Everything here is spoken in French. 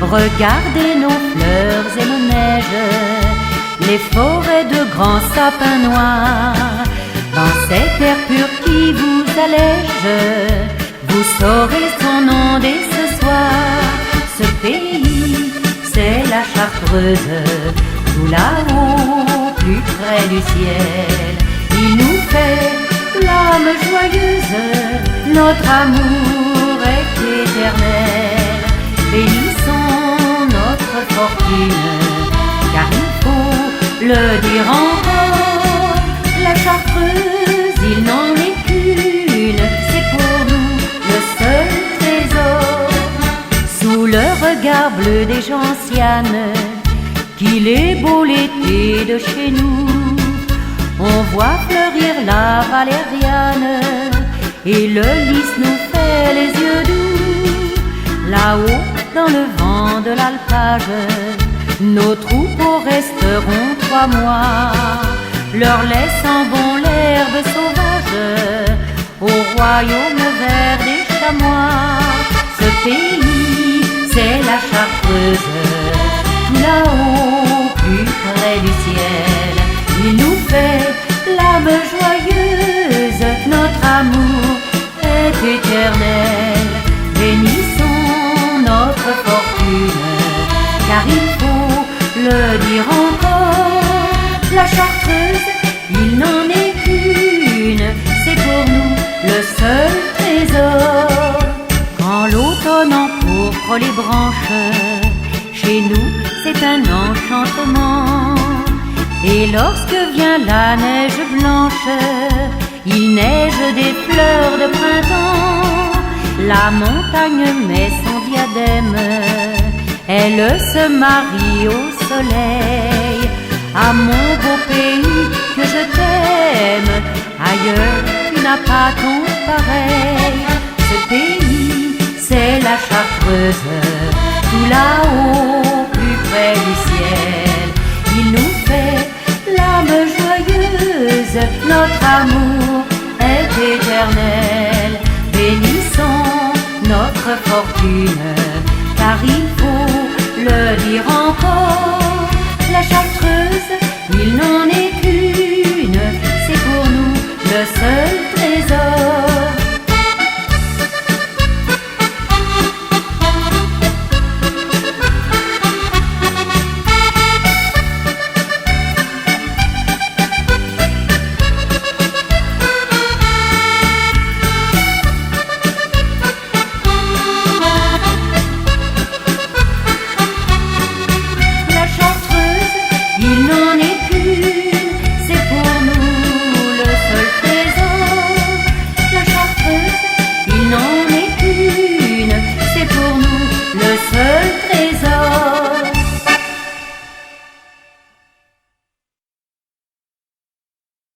Regardez nos fleurs et nos neiges, les forêts de grands sapins noirs. Dans cette air pur qui vous allège, vous saurez son nom dès ce soir. Ce pays, c'est la Chartreuse, tout là-haut, plus près du ciel. Il nous fait l'âme joyeuse, notre amour est éternel. Bénissons notre fortune, car il faut le dire encore. La Chartreuse, il n'en est qu'une, c'est pour nous le seul trésor. Sous le regard bleu des gentianes, qu'il est beau l'été de chez nous. On voit fleurir la valériane et le lys nous fait les yeux doux. Là-haut, dans le vent de l'alpage, nos troupeaux resteront 3 mois, leur laissant bon l'herbe sauvage au royaume vert des chamois. Ce pays, c'est la Chartreuse, tout là-haut, plus près du ciel. Il nous fait l'âme joyeuse, notre amour est éternel. Bénissons notre fortune, car il faut le dire encore. La Chartreuse, il n'en est qu'une, c'est pour nous le seul trésor. Quand l'automne empourpre les branches, chez nous c'est un enchantement. Et lorsque vient la neige blanche, il neige des fleurs de printemps. La montagne met son diadème, elle se marie au soleil. À mon beau pays que je t'aime, ailleurs tu n'as pas ton pareil. Ce pays, c'est la Chartreuse, tout là-haut, plus près du ciel. Il nous fait l'âme joyeuse, notre amour est éternel. Bénissons notre fortune, car il faut le dire encore.